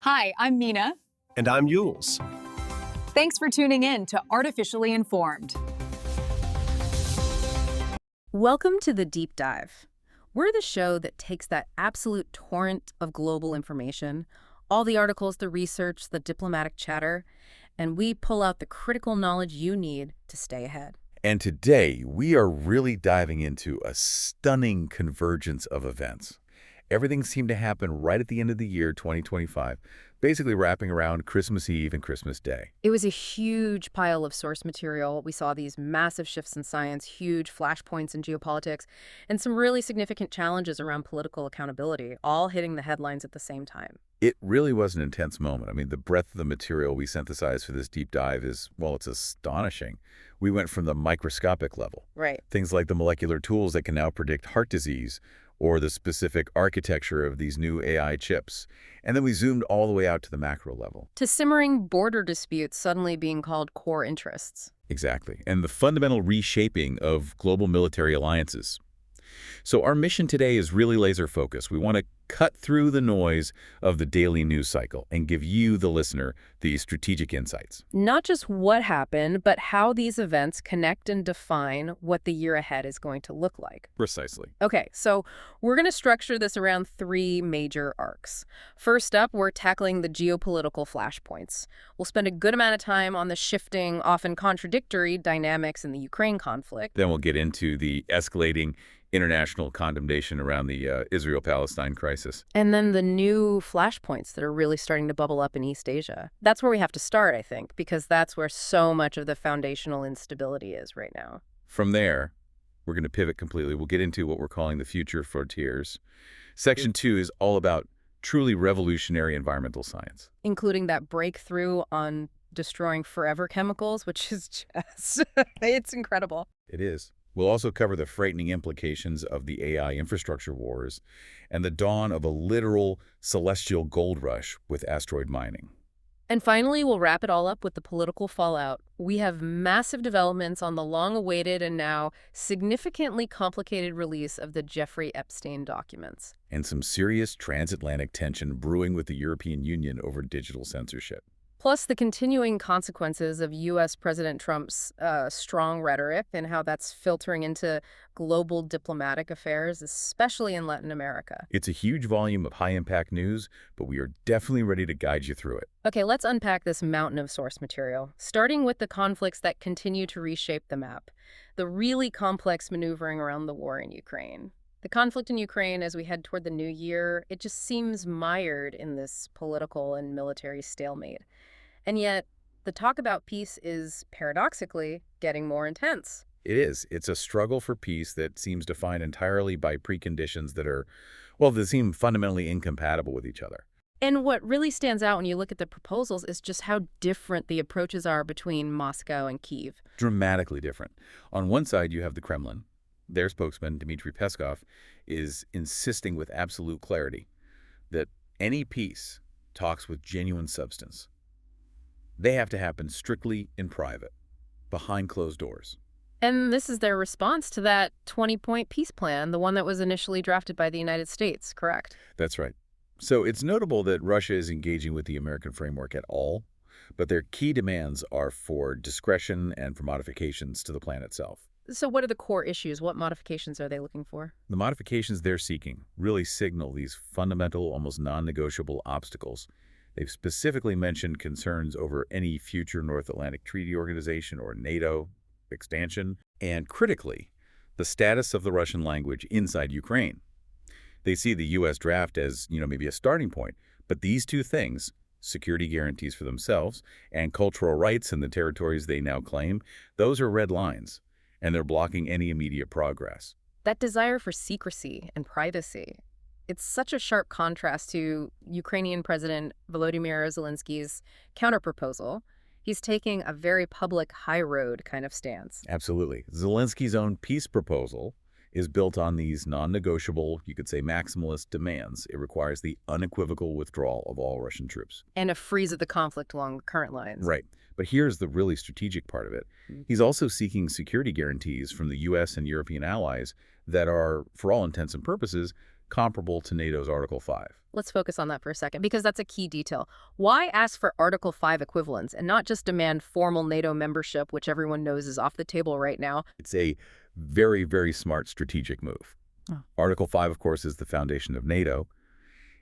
Hi, I'm Mina. And I'm Yules. Thanks for tuning in to Artificially Informed. Welcome to the Deep Dive. We're the show that takes that absolute torrent of global information, all the articles, the research, the diplomatic chatter, and we pull out the critical knowledge you need to stay ahead. And today, we are really diving into a stunning convergence of events. Everything seemed to happen right at the end of the year 2025, basically wrapping around Christmas Eve and Christmas Day. It was a huge pile of source material. We saw these massive shifts in science, huge flashpoints in geopolitics, and some really significant challenges around political accountability, all hitting the headlines at the same time. It really was an intense moment. I mean, the breadth of the material we synthesized for this deep dive is, well, it's astonishing. We went from the microscopic level. Right. Things like the molecular tools that can now predict heart disease, or the specific architecture of these new AI chips. And then we zoomed all the way out to the macro level. To simmering border disputes suddenly being called core interests. Exactly. And the fundamental reshaping of global military alliances. So our mission today is really laser-focused. We want to cut through the noise of the daily news cycle and give you, the listener, the strategic insights. Not just what happened, but how these events connect and define what the year ahead is going to look like. Precisely. Okay, so we're going to structure this around three major arcs. First up, we're tackling the geopolitical flashpoints. We'll spend a good amount of time on the shifting, often contradictory dynamics in the Ukraine conflict. Then we'll get into the escalating international condemnation around the Israel-Palestine crisis. And then the new flashpoints that are really starting to bubble up in East Asia. That's where we have to start, I think, because that's where so much of the foundational instability is right now. From there, we're going to pivot completely. We'll get into what we're calling the future frontiers. Section 2 is all about truly revolutionary environmental science. Including that breakthrough on destroying forever chemicals, which is just, it's incredible. It is. We'll also cover the frightening implications of the AI infrastructure wars and the dawn of a literal celestial gold rush with asteroid mining. And finally, we'll wrap it all up with the political fallout. We have massive developments on the long-awaited and now significantly complicated release of the Jeffrey Epstein documents. And some serious transatlantic tension brewing with the European Union over digital censorship. Plus the continuing consequences of U.S. President Trump's strong rhetoric and how that's filtering into global diplomatic affairs, especially in Latin America. It's a huge volume of high-impact news, but we are definitely ready to guide you through it. Okay, let's unpack this mountain of source material, starting with the conflicts that continue to reshape the map, the really complex maneuvering around the war in Ukraine. The conflict in Ukraine, as we head toward the new year, it just seems mired in this political and military stalemate. And yet, the talk about peace is, paradoxically, getting more intense. It is. It's a struggle for peace that seems defined entirely by preconditions that are, well, that seem fundamentally incompatible with each other. And what really stands out when you look at the proposals is just how different the approaches are between Moscow and Kyiv. Dramatically different. On one side, you have the Kremlin. Their spokesman, Dmitry Peskov, is insisting with absolute clarity that any peace talks with genuine substance. They have to happen strictly in private, behind closed doors. And this is their response to that 20-point peace plan, the one that was initially drafted by the United States, correct? That's right. So it's notable that Russia is engaging with the American framework at all, but their key demands are for discretion and for modifications to the plan itself. So what are the core issues? What modifications are they looking for? The modifications they're seeking really signal these fundamental, almost non-negotiable obstacles. They've specifically mentioned concerns over any future North Atlantic Treaty Organization or NATO expansion, and critically, the status of the Russian language inside Ukraine. They see the U.S. draft as, maybe a starting point, but these two things, security guarantees for themselves and cultural rights in the territories they now claim, those are red lines, and they're blocking any immediate progress. That desire for secrecy and privacy, it's such a sharp contrast to Ukrainian President Volodymyr Zelensky's counterproposal. He's taking a very public high road kind of stance. Absolutely. Zelensky's own peace proposal is built on these non-negotiable, you could say maximalist demands. It requires the unequivocal withdrawal of all Russian troops. And a freeze of the conflict along the current lines. Right. But here's the really strategic part of it. He's also seeking security guarantees from the U.S. and European allies that are, for all intents and purposes, comparable to NATO's Article 5. Let's focus on that for a second, because that's a key detail. Why ask for Article 5 equivalents and not just demand formal NATO membership, which everyone knows is off the table right now? It's a very, very smart strategic move. Oh. Article 5, of course, is the foundation of NATO.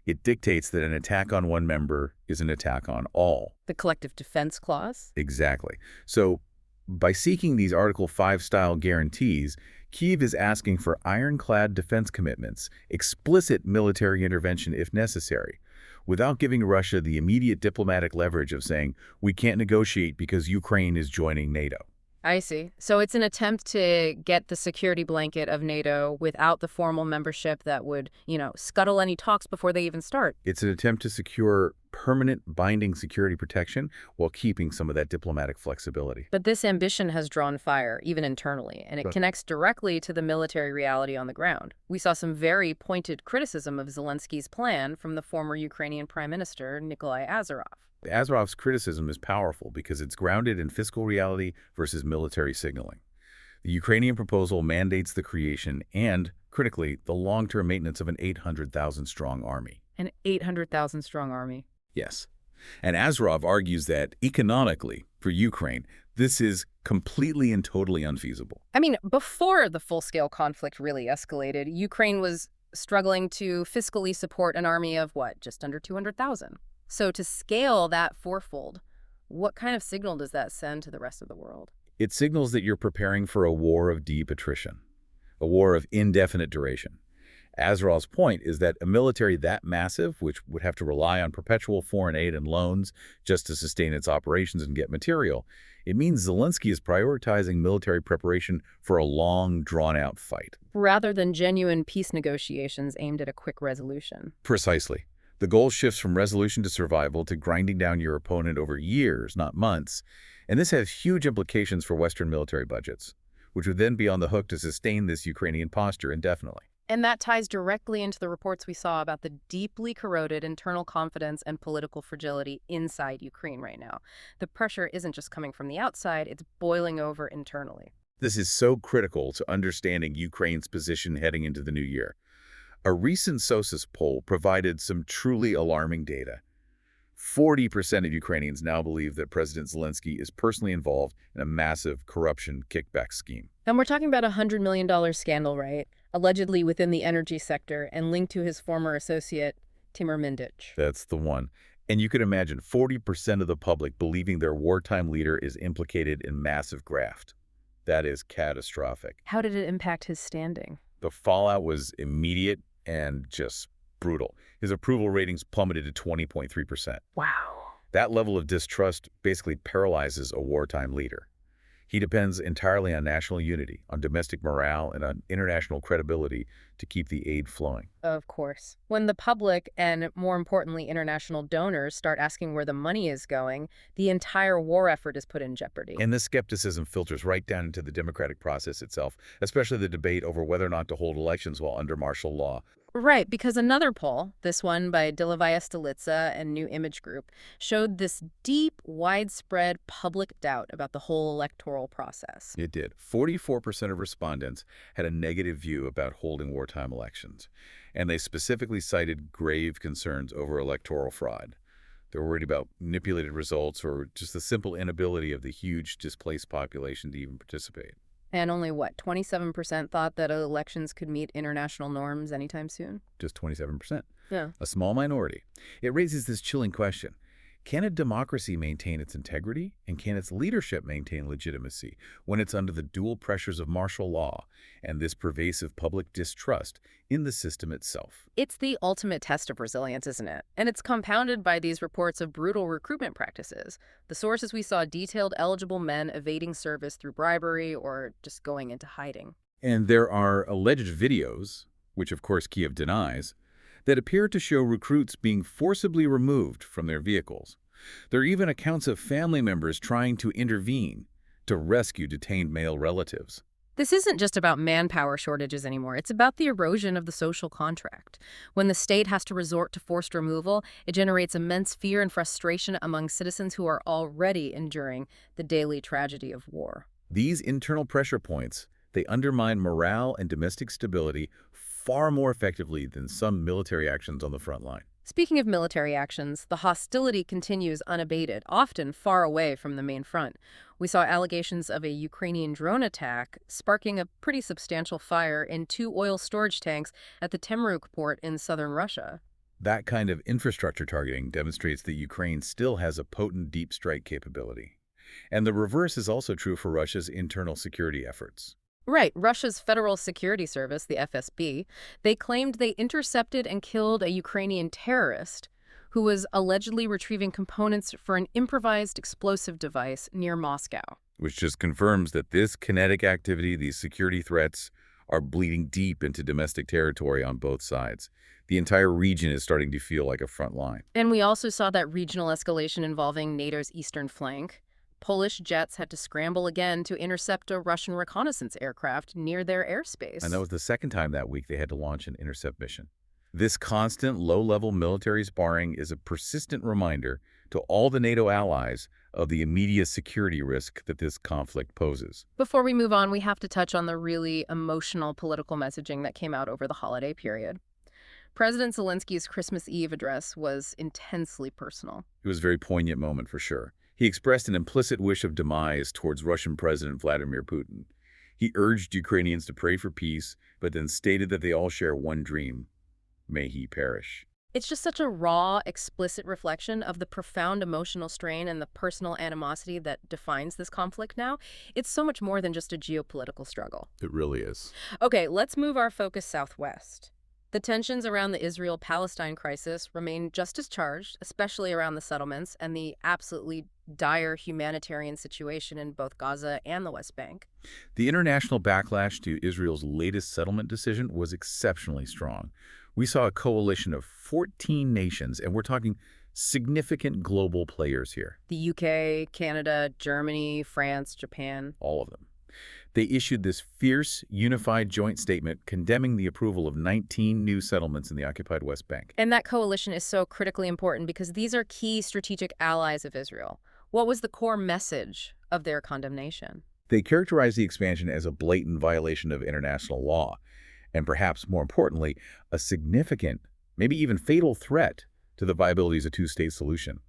It dictates that an attack on one member is an attack on all. The collective defense clause? Exactly. So by seeking these Article 5-style guarantees, Kyiv is asking for ironclad defense commitments, explicit military intervention if necessary, without giving Russia the immediate diplomatic leverage of saying, we can't negotiate because Ukraine is joining NATO. I see. So it's an attempt to get the security blanket of NATO without the formal membership that would, scuttle any talks before they even start. It's an attempt to secure permanent binding security protection while keeping some of that diplomatic flexibility. But this ambition has drawn fire, even internally, and it connects directly to the military reality on the ground. We saw some very pointed criticism of Zelensky's plan from the former Ukrainian Prime Minister, Nikolai Azarov. Azarov's criticism is powerful because it's grounded in fiscal reality versus military signaling. The Ukrainian proposal mandates the creation and, critically, the long-term maintenance of an 800,000-strong army. An 800,000-strong army. Yes. And Azarov argues that, economically, for Ukraine, this is completely and totally unfeasible. I mean, before the full-scale conflict really escalated, Ukraine was struggling to fiscally support an army of, just under 200,000. So to scale that fourfold, what kind of signal does that send to the rest of the world? It signals that you're preparing for a war of deep attrition, a war of indefinite duration. Azarov's point is that a military that massive, which would have to rely on perpetual foreign aid and loans just to sustain its operations and get material, it means Zelensky is prioritizing military preparation for a long, drawn-out fight. Rather than genuine peace negotiations aimed at a quick resolution. Precisely. The goal shifts from resolution to survival to grinding down your opponent over years, not months. And this has huge implications for Western military budgets, which would then be on the hook to sustain this Ukrainian posture indefinitely. And that ties directly into the reports we saw about the deeply corroded internal confidence and political fragility inside Ukraine right now. The pressure isn't just coming from the outside, it's boiling over internally. This is so critical to understanding Ukraine's position heading into the new year. A recent SOSIS poll provided some truly alarming data. 40% of Ukrainians now believe that President Zelensky is personally involved in a massive corruption kickback scheme. And we're talking about a $100 million scandal, right? Allegedly within the energy sector and linked to his former associate, Timur Mindich. That's the one. And you can imagine 40% of the public believing their wartime leader is implicated in massive graft. That is catastrophic. How did it impact his standing? The fallout was immediate and just brutal. His approval ratings plummeted to 20.3%. Wow. That level of distrust basically paralyzes a wartime leader. He depends entirely on national unity, on domestic morale, and on international credibility to keep the aid flowing. Of course. When the public and, more importantly, international donors start asking where the money is going, the entire war effort is put in jeopardy. And this skepticism filters right down into the democratic process itself, especially the debate over whether or not to hold elections while under martial law. Right, because another poll, this one by Delovaya Stolitsa and New Image Group, showed this deep, widespread public doubt about the whole electoral process. It did. 44% of respondents had a negative view about holding wartime elections, and they specifically cited grave concerns over electoral fraud. They were worried about manipulated results or just the simple inability of the huge displaced population to even participate. And only, 27% thought that elections could meet international norms anytime soon? Just 27%. Yeah. A small minority. It raises this chilling question. Can a democracy maintain its integrity, and can its leadership maintain legitimacy when it's under the dual pressures of martial law and this pervasive public distrust in the system itself? It's the ultimate test of resilience, isn't it? And it's compounded by these reports of brutal recruitment practices. The sources we saw detailed eligible men evading service through bribery or just going into hiding. And there are alleged videos, which of course Kyiv denies, that appear to show recruits being forcibly removed from their vehicles. There are even accounts of family members trying to intervene to rescue detained male relatives. This isn't just about manpower shortages anymore. It's about the erosion of the social contract. When the state has to resort to forced removal, it generates immense fear and frustration among citizens who are already enduring the daily tragedy of war. These internal pressure points, they undermine morale and domestic stability far more effectively than some military actions on the front line. Speaking of military actions, the hostility continues unabated, often far away from the main front. We saw allegations of a Ukrainian drone attack, sparking a pretty substantial fire in 2 oil storage tanks at the Temruk port in southern Russia. That kind of infrastructure targeting demonstrates that Ukraine still has a potent deep strike capability. And the reverse is also true for Russia's internal security efforts. Right, Russia's Federal Security Service, the FSB, they claimed they intercepted and killed a Ukrainian terrorist who was allegedly retrieving components for an improvised explosive device near Moscow. Which just confirms that this kinetic activity, these security threats, are bleeding deep into domestic territory on both sides. The entire region is starting to feel like a front line. And we also saw that regional escalation involving NATO's eastern flank. Polish jets had to scramble again to intercept a Russian reconnaissance aircraft near their airspace. And that was the second time that week they had to launch an intercept mission. This constant low-level military sparring is a persistent reminder to all the NATO allies of the immediate security risk that this conflict poses. Before we move on, we have to touch on the really emotional political messaging that came out over the holiday period. President Zelensky's Christmas Eve address was intensely personal. It was a very poignant moment for sure. He expressed an implicit wish of demise towards Russian President Vladimir Putin. He urged Ukrainians to pray for peace, but then stated that they all share one dream: may he perish. It's just such a raw, explicit reflection of the profound emotional strain and the personal animosity that defines this conflict now. It's so much more than just a geopolitical struggle. It really is. Okay, let's move our focus southwest. The tensions around the Israel-Palestine crisis remain just as charged, especially around the settlements and the absolutely dire humanitarian situation in both Gaza and the West Bank. The international backlash to Israel's latest settlement decision was exceptionally strong. We saw a coalition of 14 nations, and we're talking significant global players here. The UK, Canada, Germany, France, Japan. All of them. They issued this fierce, unified joint statement condemning the approval of 19 new settlements in the occupied West Bank. And that coalition is so critically important because these are key strategic allies of Israel. What was the core message of their condemnation? They characterized the expansion as a blatant violation of international law, and perhaps more importantly, a significant, maybe even fatal threat to the viability of a two-state solution.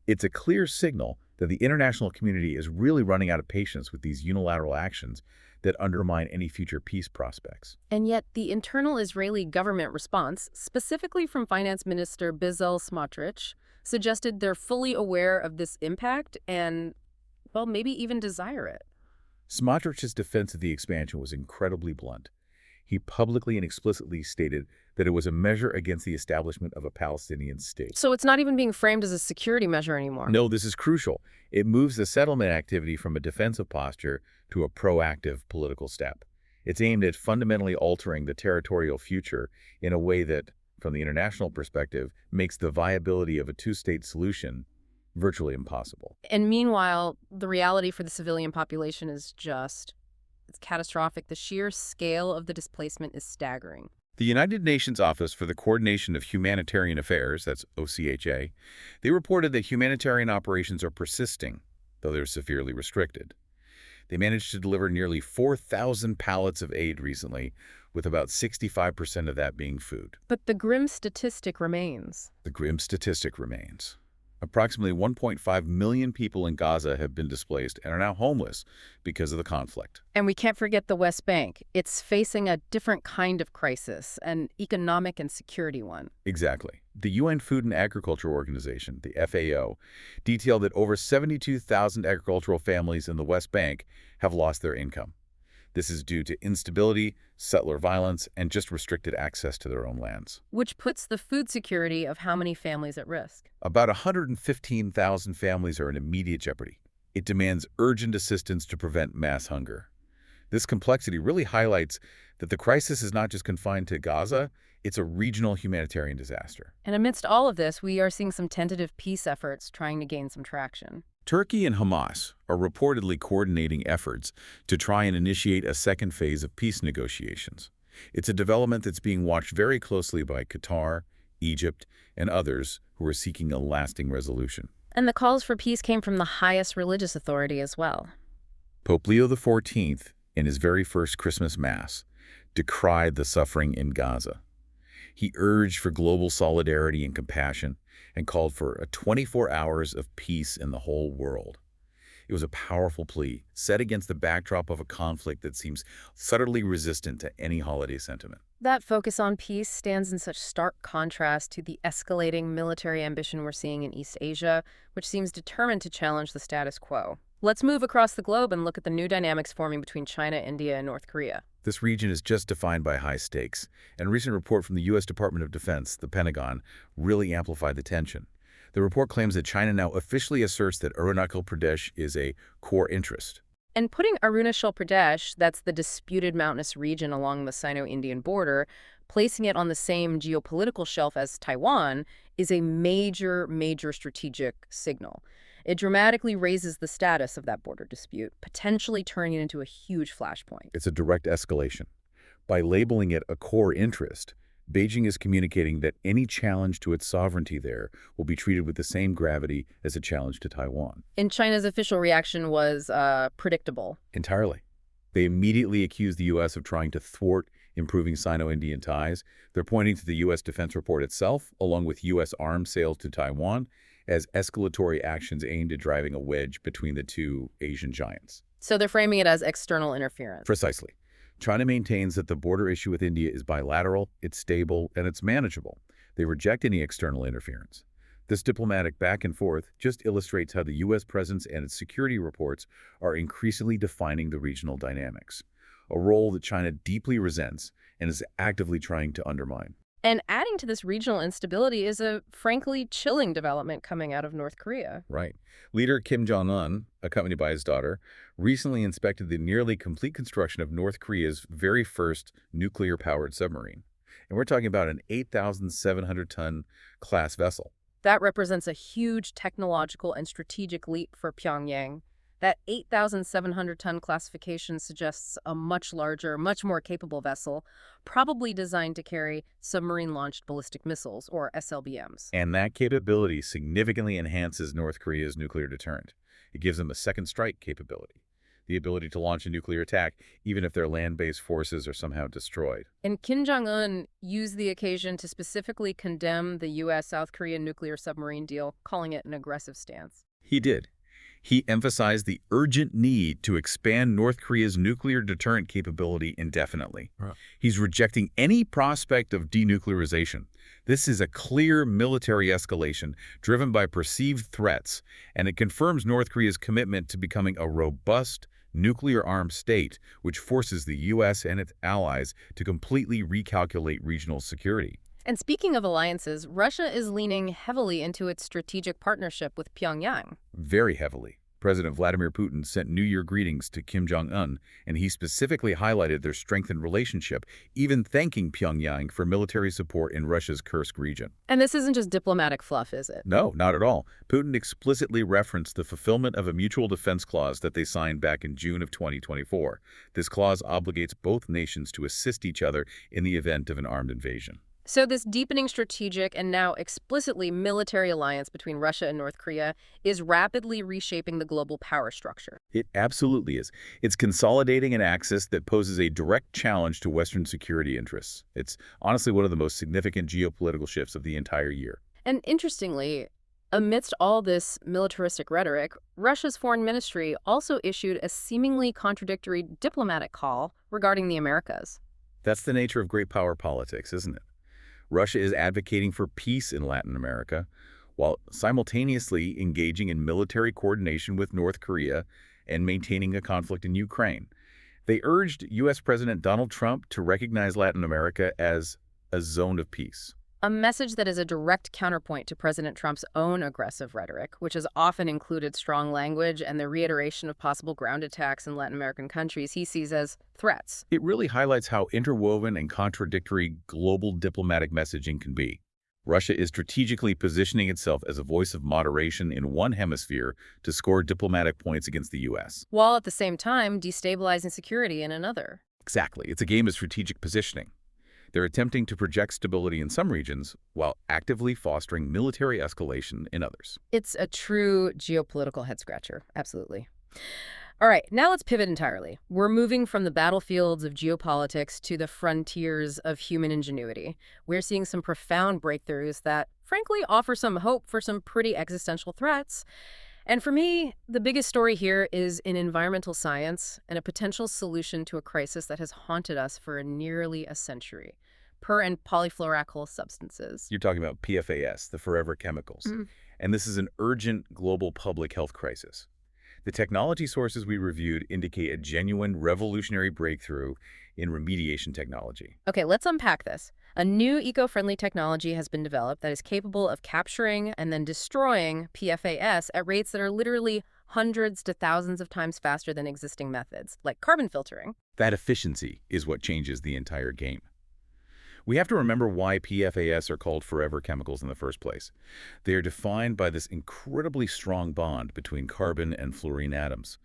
It's a clear signal that the international community is really running out of patience with these unilateral actions that undermine any future peace prospects. And yet the internal Israeli government response, specifically from Finance Minister Bezalel Smotrich, suggested they're fully aware of this impact and, well, maybe even desire it. Smotrich's defense of the expansion was incredibly blunt. He publicly and explicitly stated that it was a measure against the establishment of a Palestinian state. So it's not even being framed as a security measure anymore. No, this is crucial. It moves the settlement activity from a defensive posture to a proactive political step. It's aimed at fundamentally altering the territorial future in a way that, from the international perspective, makes the viability of a two-state solution virtually impossible. And meanwhile, the reality for the civilian population is it's catastrophic. The sheer scale of the displacement is staggering. The United Nations Office for the Coordination of Humanitarian Affairs, that's OCHA, they reported that humanitarian operations are persisting, though they're severely restricted. They managed to deliver nearly 4,000 pallets of aid recently, with about 65% of that being food. But the grim statistic remains. The grim statistic remains. Approximately 1.5 million people in Gaza have been displaced and are now homeless because of the conflict. And we can't forget the West Bank. It's facing a different kind of crisis, an economic and security one. Exactly. The UN Food and Agriculture Organization, the FAO, detailed that over 72,000 agricultural families in the West Bank have lost their income. This is due to instability, settler violence, and just restricted access to their own lands. Which puts the food security of how many families at risk? About 115,000 families are in immediate jeopardy. It demands urgent assistance to prevent mass hunger. This complexity really highlights that the crisis is not just confined to Gaza, it's a regional humanitarian disaster. And amidst all of this, we are seeing some tentative peace efforts trying to gain some traction. Turkey and Hamas are reportedly coordinating efforts to try and initiate a second phase of peace negotiations. It's a development that's being watched very closely by Qatar, Egypt, and others who are seeking a lasting resolution. And the calls for peace came from the highest religious authority as well. Pope Leo XIV, in his very first Christmas Mass, decried the suffering in Gaza. He urged for global solidarity and compassion and called for 24 hours of peace in the whole world. It was a powerful plea, set against the backdrop of a conflict that seems subtly resistant to any holiday sentiment. That focus on peace stands in such stark contrast to the escalating military ambition we're seeing in East Asia, which seems determined to challenge the status quo. Let's move across the globe and look at the new dynamics forming between China, India, and North Korea. This region is just defined by high stakes, and a recent report from the U.S. Department of Defense, the Pentagon, really amplified the tension. The report claims that China now officially asserts that Arunachal Pradesh is a core interest. And putting Arunachal Pradesh, that's the disputed mountainous region along the Sino-Indian border, placing it on the same geopolitical shelf as Taiwan is a major strategic signal. It dramatically raises the status of that border dispute, potentially turning it into a huge flashpoint. It's a direct escalation. By labeling it a core interest, Beijing is communicating that any challenge to its sovereignty there will be treated with the same gravity as a challenge to Taiwan. And China's official reaction was predictable. Entirely. They immediately accused the U.S. of trying to thwart improving Sino-Indian ties. They're pointing to the U.S. Defense Report itself, along with U.S. arms sales to Taiwan, as escalatory actions aimed at driving a wedge between the two Asian giants. So they're framing it as external interference. Precisely. China maintains that the border issue with India is bilateral, it's stable, and it's manageable. They reject any external interference. This diplomatic back and forth just illustrates how the U.S. presence and its security reports are increasingly defining the regional dynamics, a role that China deeply resents and is actively trying to undermine. And adding to this regional instability is a frankly chilling development coming out of North Korea. Right. Leader Kim Jong-un, accompanied by his daughter, recently inspected the nearly complete construction of North Korea's very first nuclear-powered submarine. And we're talking about an 8,700-ton class vessel. That represents a huge technological and strategic leap for Pyongyang. That 8,700-ton classification suggests a much larger, much more capable vessel, probably designed to carry submarine-launched ballistic missiles, or SLBMs. And that capability significantly enhances North Korea's nuclear deterrent. It gives them a second strike capability, the ability to launch a nuclear attack even if their land-based forces are somehow destroyed. And Kim Jong-un used the occasion to specifically condemn the U.S.-South Korean nuclear submarine deal, calling it an aggressive stance. He did. He emphasized the urgent need to expand North Korea's nuclear deterrent capability indefinitely. Right. He's rejecting any prospect of denuclearization. This is a clear military escalation driven by perceived threats, and it confirms North Korea's commitment to becoming a robust, nuclear-armed state, which forces the U.S. and its allies to completely recalculate regional security. And speaking of alliances, Russia is leaning heavily into its strategic partnership with Pyongyang. Very heavily. President Vladimir Putin sent New Year greetings to Kim Jong-un, and he specifically highlighted their strengthened relationship, even thanking Pyongyang for military support in Russia's Kursk region. And this isn't just diplomatic fluff, is it? No, not at all. Putin explicitly referenced the fulfillment of a mutual defense clause that they signed back in June of 2024. This clause obligates both nations to assist each other in the event of an armed invasion. So this deepening strategic and now explicitly military alliance between Russia and North Korea is rapidly reshaping the global power structure. It absolutely is. It's consolidating an axis that poses a direct challenge to Western security interests. It's honestly one of the most significant geopolitical shifts of the entire year. And interestingly, amidst all this militaristic rhetoric, Russia's foreign ministry also issued a seemingly contradictory diplomatic call regarding the Americas. That's the nature of great power politics, isn't it? Russia is advocating for peace in Latin America, while simultaneously engaging in military coordination with North Korea and maintaining a conflict in Ukraine. They urged U.S. President Donald Trump to recognize Latin America as a zone of peace. A message that is a direct counterpoint to President Trump's own aggressive rhetoric, which has often included strong language and the reiteration of possible ground attacks in Latin American countries he sees as threats. It really highlights how interwoven and contradictory global diplomatic messaging can be. Russia is strategically positioning itself as a voice of moderation in one hemisphere to score diplomatic points against the U.S., while at the same time destabilizing security in another. Exactly. It's a game of strategic positioning. They're attempting to project stability in some regions while actively fostering military escalation in others. It's a true geopolitical head-scratcher, absolutely. All right, now let's pivot entirely. We're moving from the battlefields of geopolitics to the frontiers of human ingenuity. We're seeing some profound breakthroughs that, frankly, offer some hope for some pretty existential threats. And for me, the biggest story here is in environmental science and a potential solution to a crisis that has haunted us for nearly a century. Per and polyfluoroalkyl substances. You're talking about PFAS, the forever chemicals. And this is an urgent global public health crisis. The technology sources we reviewed indicate a genuine revolutionary breakthrough in remediation technology. Okay, let's unpack this. A new eco-friendly technology has been developed that is capable of capturing and then destroying PFAS at rates that are literally hundreds to thousands of times faster than existing methods, like carbon filtering. That efficiency is what changes the entire game. We have to remember why PFAS are called forever chemicals in the first place. They are defined by this incredibly strong bond between carbon and fluorine atoms.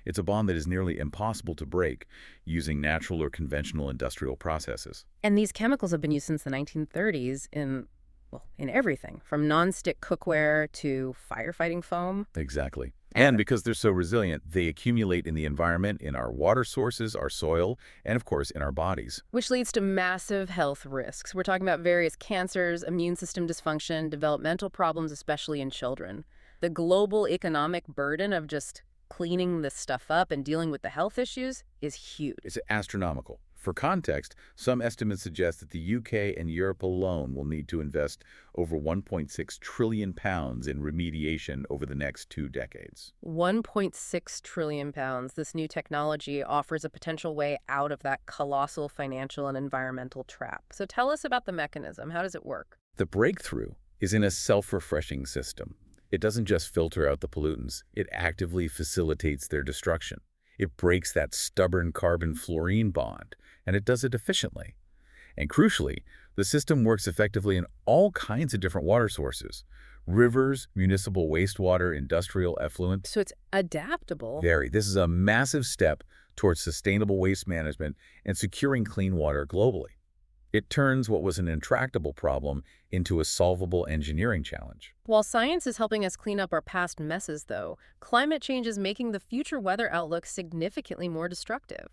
It's a bond that is nearly impossible to break using natural or conventional industrial processes. And these chemicals have been used since the 1930s in everything, from non-stick cookware to firefighting foam. Exactly. And because they're so resilient, they accumulate in the environment, in our water sources, our soil, and of course in our bodies. Which leads to massive health risks. We're talking about various cancers, immune system dysfunction, developmental problems, especially in children. The global economic burden of just cleaning this stuff up and dealing with the health issues is huge. It's astronomical. For context, some estimates suggest that the UK and Europe alone will need to invest over £1.6 trillion in remediation over the next 2 decades. £1.6 trillion. This new technology offers a potential way out of that colossal financial and environmental trap. So tell us about the mechanism. How does it work? The breakthrough is in a self-refreshing system. It doesn't just filter out the pollutants, it actively facilitates their destruction. It breaks that stubborn carbon-fluorine bond, and it does it efficiently. And crucially, the system works effectively in all kinds of different water sources. Rivers, municipal wastewater, industrial effluent. So it's adaptable. Very. This is a massive step towards sustainable waste management and securing clean water globally. It turns what was an intractable problem into a solvable engineering challenge. While science is helping us clean up our past messes, though, climate change is making the future weather outlook significantly more destructive.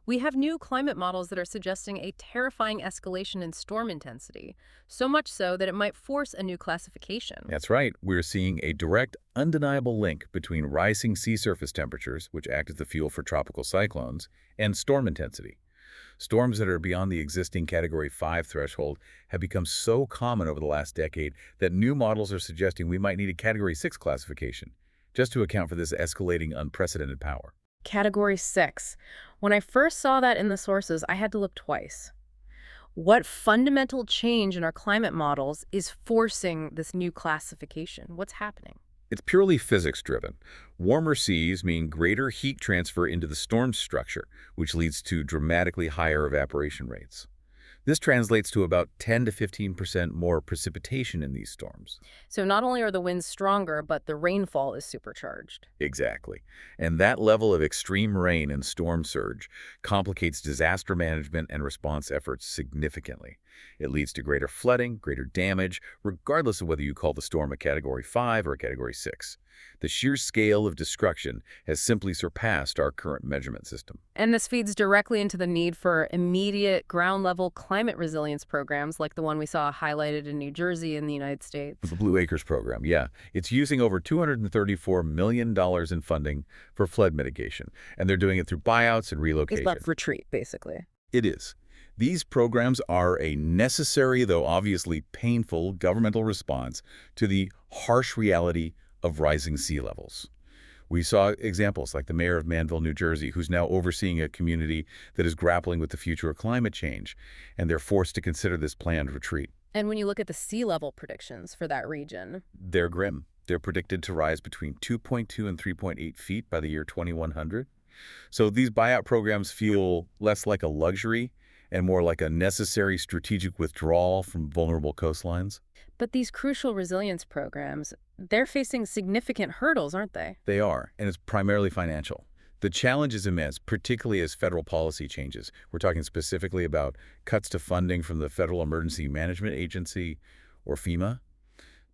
We have new climate models that are suggesting a terrifying escalation in storm intensity, so much so that it might force a new classification. That's right. We're seeing a direct, undeniable link between rising sea surface temperatures, which act as the fuel for tropical cyclones, and storm intensity. Storms that are beyond the existing Category 5 threshold have become so common over the last decade that new models are suggesting we might need a Category 6 classification, just to account for this escalating unprecedented power. Category 6. When I first saw that in the sources, I had to look twice. What fundamental change in our climate models is forcing this new classification? What's happening? It's purely physics-driven. Warmer seas mean greater heat transfer into the storm structure, which leads to dramatically higher evaporation rates. This translates to about 10 to 15% more precipitation in these storms. So not only are the winds stronger, but the rainfall is supercharged. Exactly. And that level of extreme rain and storm surge complicates disaster management and response efforts significantly. It leads to greater flooding, greater damage, regardless of whether you call the storm a Category 5 or a Category 6. The sheer scale of destruction has simply surpassed our current measurement system. And this feeds directly into the need for immediate ground-level climate resilience programs like the one we saw highlighted in New Jersey in the United States. The Blue Acres program, yeah. It's using over $234 million in funding for flood mitigation, and they're doing it through buyouts and relocation. It's like retreat, basically. It is. These programs are a necessary, though obviously painful, governmental response to the harsh reality of rising sea levels. We saw examples like the mayor of Manville, New Jersey, who's now overseeing a community that is grappling with the future of climate change, and they're forced to consider this planned retreat. And when you look at the sea level predictions for that region, they're grim. They're predicted to rise between 2.2 and 3.8 feet by the year 2100. So these buyout programs feel less like a luxury and more like a necessary strategic withdrawal from vulnerable coastlines. But these crucial resilience programs, they're facing significant hurdles, aren't they? They are, and it's primarily financial. The challenge is immense, particularly as federal policy changes. We're talking specifically about cuts to funding from the Federal Emergency Management Agency, or FEMA.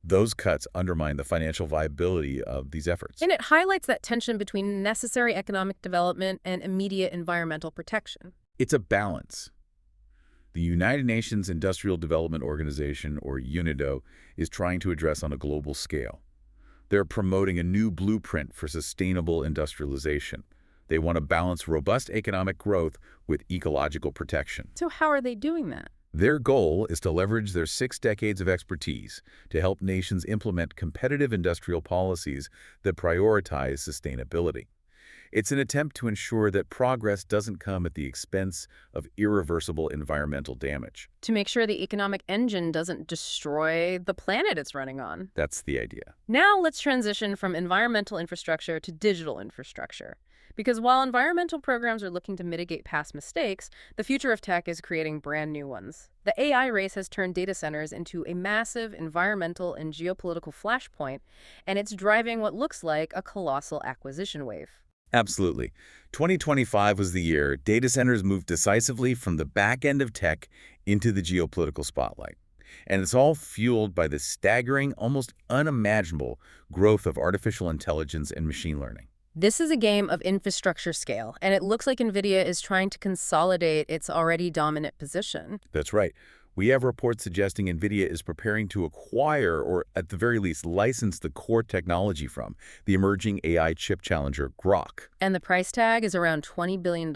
Those cuts undermine the financial viability of these efforts. And it highlights that tension between necessary economic development and immediate environmental protection. It's a balance. The United Nations Industrial Development Organization, or UNIDO, is trying to address on a global scale. They're promoting a new blueprint for sustainable industrialization. They want to balance robust economic growth with ecological protection. So how are they doing that? Their goal is to leverage their 6 decades of expertise to help nations implement competitive industrial policies that prioritize sustainability. It's an attempt to ensure that progress doesn't come at the expense of irreversible environmental damage. To make sure the economic engine doesn't destroy the planet it's running on. That's the idea. Now let's transition from environmental infrastructure to digital infrastructure. Because while environmental programs are looking to mitigate past mistakes, the future of tech is creating brand new ones. The AI race has turned data centers into a massive environmental and geopolitical flashpoint, and it's driving what looks like a colossal acquisition wave. Absolutely. 2025 was the year data centers moved decisively from the back end of tech into the geopolitical spotlight. And it's all fueled by the staggering, almost unimaginable growth of artificial intelligence and machine learning. This is a game of infrastructure scale, and it looks like NVIDIA is trying to consolidate its already dominant position. That's right. We have reports suggesting NVIDIA is preparing to acquire, or at the very least license, the core technology from the emerging AI chip challenger Grok. And the price tag is around $20 billion.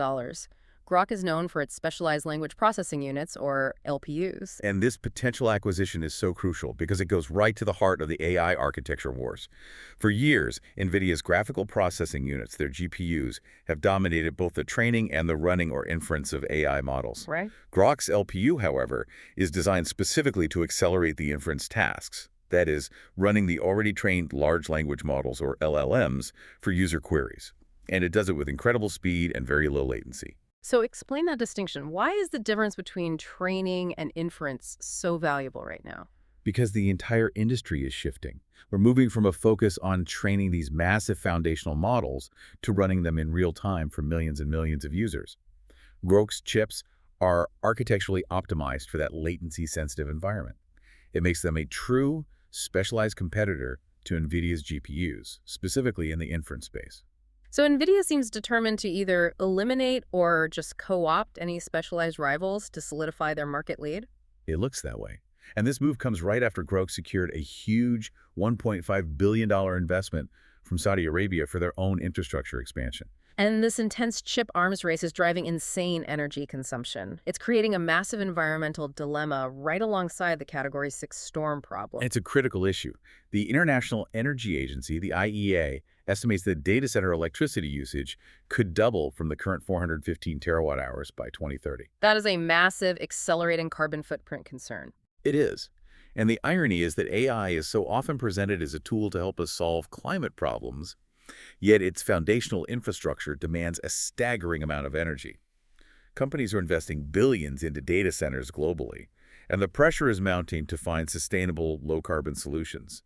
Grok is known for its specialized language processing units, or LPUs. And this potential acquisition is so crucial because it goes right to the heart of the AI architecture wars. For years, NVIDIA's graphical processing units, their GPUs, have dominated both the training and the running or inference of AI models. Right. Grok's LPU, however, is designed specifically to accelerate the inference tasks. That is, running the already trained large language models, or LLMs, for user queries. And it does it with incredible speed and very low latency. So explain that distinction. Why is the difference between training and inference so valuable right now? Because the entire industry is shifting. We're moving from a focus on training these massive foundational models to running them in real time for millions and millions of users. Grok's chips are architecturally optimized for that latency-sensitive environment. It makes them a true, specialized competitor to NVIDIA's GPUs, specifically in the inference space. So NVIDIA seems determined to either eliminate or just co-opt any specialized rivals to solidify their market lead? It looks that way. And this move comes right after Grok secured a huge $1.5 billion investment from Saudi Arabia for their own infrastructure expansion. And this intense chip arms race is driving insane energy consumption. It's creating a massive environmental dilemma right alongside the Category 6 storm problem. It's a critical issue. The International Energy Agency, the IEA, estimates that data center electricity usage could double from the current 415 terawatt hours by 2030. That is a massive, accelerating carbon footprint concern. It is. And the irony is that AI is so often presented as a tool to help us solve climate problems, yet its foundational infrastructure demands a staggering amount of energy. Companies are investing billions into data centers globally, and the pressure is mounting to find sustainable, low-carbon solutions.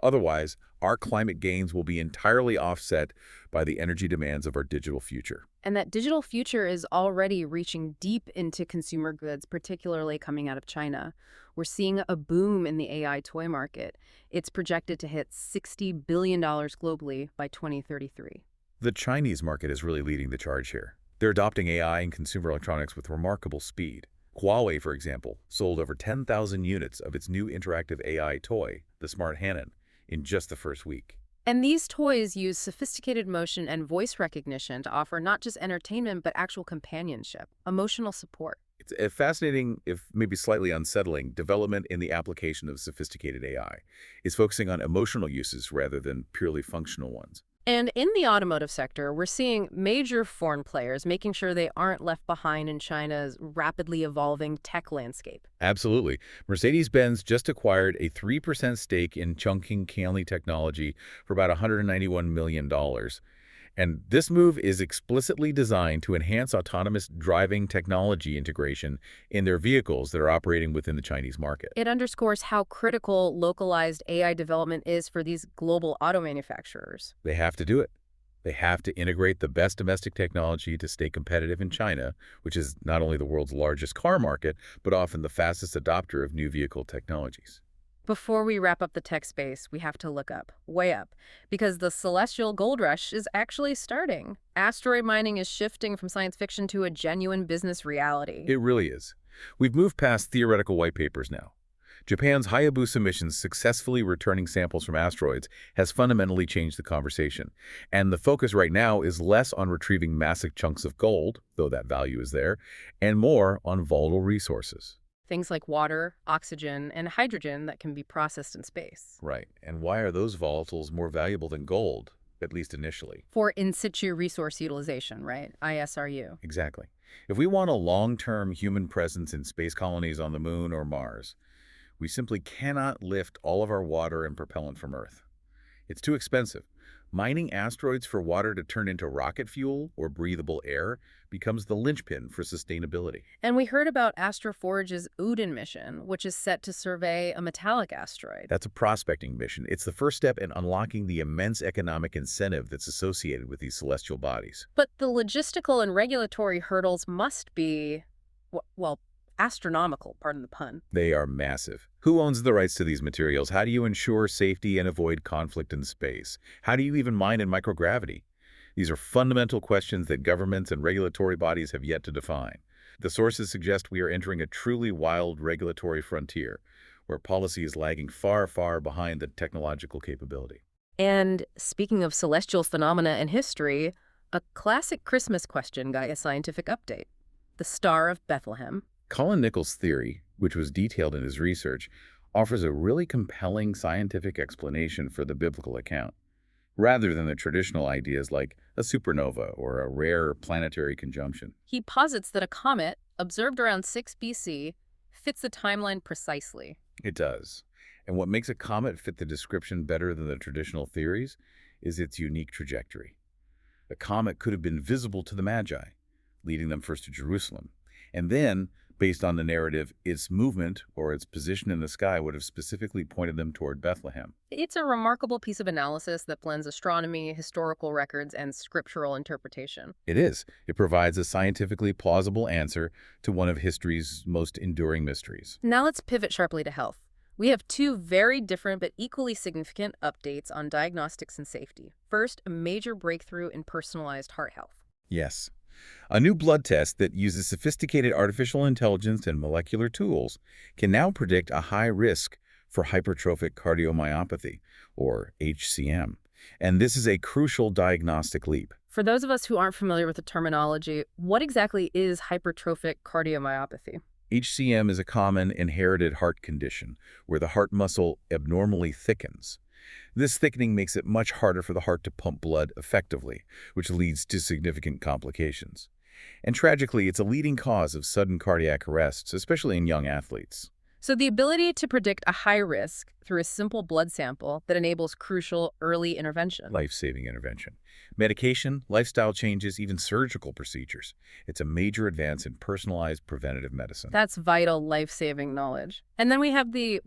Otherwise, our climate gains will be entirely offset by the energy demands of our digital future. And that digital future is already reaching deep into consumer goods, particularly coming out of China. We're seeing a boom in the AI toy market. It's projected to hit $60 billion globally by 2033. The Chinese market is really leading the charge here. They're adopting AI in consumer electronics with remarkable speed. Huawei, for example, sold over 10,000 units of its new interactive AI toy, the Smart Hanon, in just the first week. And these toys use sophisticated motion and voice recognition to offer not just entertainment, but actual companionship, emotional support. It's a fascinating, if maybe slightly unsettling, development in the application of sophisticated AI. It's focusing on emotional uses rather than purely functional ones. And in the automotive sector, we're seeing major foreign players making sure they aren't left behind in China's rapidly evolving tech landscape. Absolutely. Mercedes-Benz just acquired a 3% stake in Chongqing Canli Technology for about $191 million. And this move is explicitly designed to enhance autonomous driving technology integration in their vehicles that are operating within the Chinese market. It underscores how critical localized AI development is for these global auto manufacturers. They have to do it. They have to integrate the best domestic technology to stay competitive in China, which is not only the world's largest car market, but often the fastest adopter of new vehicle technologies. Before we wrap up the tech space, we have to look up, way up, because the celestial gold rush is actually starting. Asteroid mining is shifting from science fiction to a genuine business reality. It really is. We've moved past theoretical white papers now. Japan's Hayabusa missions successfully returning samples from asteroids has fundamentally changed the conversation. And the focus right now is less on retrieving massive chunks of gold, though that value is there, and more on volatile resources. Things like water, oxygen, and hydrogen that can be processed in space. Right. And why are those volatiles more valuable than gold, at least initially? For in situ resource utilization, right? ISRU. Exactly. If we want a long-term human presence in space colonies on the Moon or Mars, we simply cannot lift all of our water and propellant from Earth. It's too expensive. Mining asteroids for water to turn into rocket fuel or breathable air becomes the linchpin for sustainability. And we heard about Astroforge's Uden mission, which is set to survey a metallic asteroid. That's a prospecting mission. It's the first step in unlocking the immense economic incentive that's associated with these celestial bodies. But the logistical and regulatory hurdles must be, well, astronomical, pardon the pun. They are massive. Who owns the rights to these materials? How do you ensure safety and avoid conflict in space? How do you even mine in microgravity? These are fundamental questions that governments and regulatory bodies have yet to define. The sources suggest we are entering a truly wild regulatory frontier, where policy is lagging far, far behind the technological capability. And speaking of celestial phenomena and history, a classic Christmas question got a scientific update. The Star of Bethlehem. Colin Nichols' theory, which was detailed in his research, offers a really compelling scientific explanation for the biblical account, rather than the traditional ideas like a supernova or a rare planetary conjunction. He posits that a comet, observed around 6 BC, fits the timeline precisely. It does. And what makes a comet fit the description better than the traditional theories is its unique trajectory. A comet could have been visible to the Magi, leading them first to Jerusalem, and then, based on the narrative, its movement or its position in the sky would have specifically pointed them toward Bethlehem. It's a remarkable piece of analysis that blends astronomy, historical records, and scriptural interpretation. It is. It provides a scientifically plausible answer to one of history's most enduring mysteries. Now let's pivot sharply to health. We have two very different but equally significant updates on diagnostics and safety. First, a major breakthrough in personalized heart health. Yes. A new blood test that uses sophisticated artificial intelligence and molecular tools can now predict a high risk for hypertrophic cardiomyopathy, or HCM. And this is a crucial diagnostic leap. For those of us who aren't familiar with the terminology, what exactly is hypertrophic cardiomyopathy? HCM is a common inherited heart condition where the heart muscle abnormally thickens. This thickening makes it much harder for the heart to pump blood effectively, which leads to significant complications. And tragically, it's a leading cause of sudden cardiac arrests, especially in young athletes. So the ability to predict a high risk through a simple blood sample that enables crucial early intervention. Life-saving intervention. Medication, lifestyle changes, even surgical procedures. It's a major advance in personalized preventative medicine. That's vital life-saving knowledge. And then we have the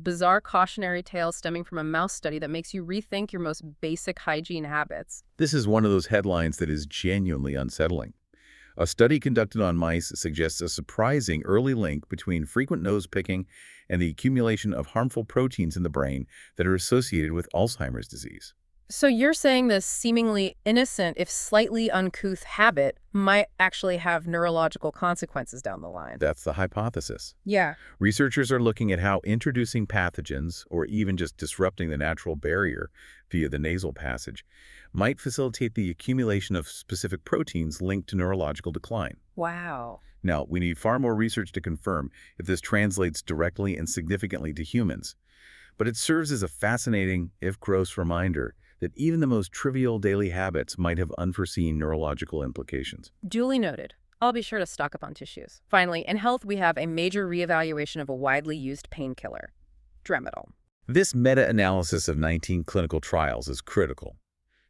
bizarre cautionary tale stemming from a mouse study that makes you rethink your most basic hygiene habits. This is one of those headlines that is genuinely unsettling. A study conducted on mice suggests a surprising early link between frequent nose picking and the accumulation of harmful proteins in the brain that are associated with Alzheimer's disease. So you're saying this seemingly innocent, if slightly uncouth habit might actually have neurological consequences down the line? That's the hypothesis. Yeah. Researchers are looking at how introducing pathogens, or even just disrupting the natural barrier via the nasal passage, might facilitate the accumulation of specific proteins linked to neurological decline. Wow. Now, we need far more research to confirm if this translates directly and significantly to humans. But it serves as a fascinating, if gross, reminder that even the most trivial daily habits might have unforeseen neurological implications. Duly noted. I'll be sure to stock up on tissues. Finally, in health, we have a major reevaluation of a widely used painkiller, Tramadol. This meta-analysis of 19 clinical trials is critical.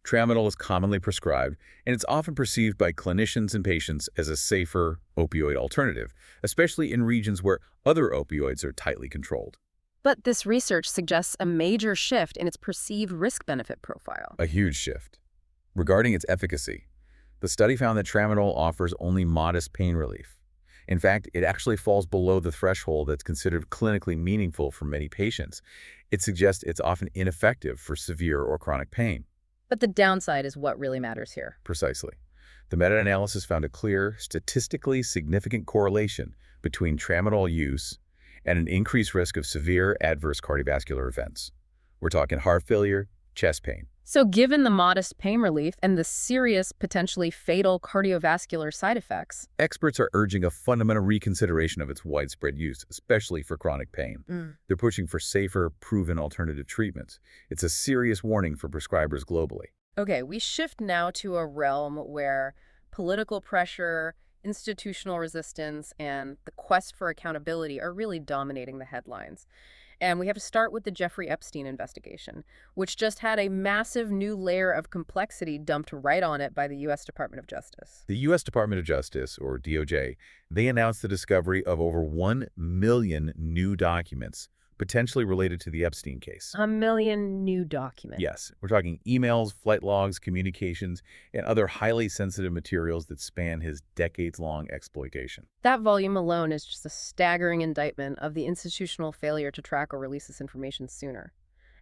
Tramadol is commonly prescribed, and it's often perceived by clinicians and patients as a safer opioid alternative, especially in regions where other opioids are tightly controlled. But this research suggests a major shift in its perceived risk-benefit profile. A huge shift. Regarding its efficacy, the study found that Tramadol offers only modest pain relief. In fact, it actually falls below the threshold that's considered clinically meaningful for many patients. It suggests it's often ineffective for severe or chronic pain. But the downside is what really matters here. Precisely. The meta-analysis found a clear, statistically significant correlation between tramadol use and an increased risk of severe adverse cardiovascular events. We're talking heart failure, chest pain. So given the modest pain relief and the serious, potentially fatal cardiovascular side effects, Experts are urging a fundamental reconsideration of its widespread use, especially for chronic pain. They're pushing for safer, proven alternative treatments. It's a serious warning for prescribers globally. okay, we shift now to a realm where political pressure, institutional resistance, and the quest for accountability are really dominating the headlines. And we have to start with the Jeffrey Epstein investigation, which just had a massive new layer of complexity dumped right on it by the U.S. Department of Justice. The U.S. Department of Justice, or DOJ, they announced the discovery of over 1 million new documents, potentially related to the Epstein case. 1 million new documents. Yes, we're talking emails, flight logs, communications, and other highly sensitive materials that span his decades-long exploitation. That volume alone is just a staggering indictment of the institutional failure to track or release this information sooner.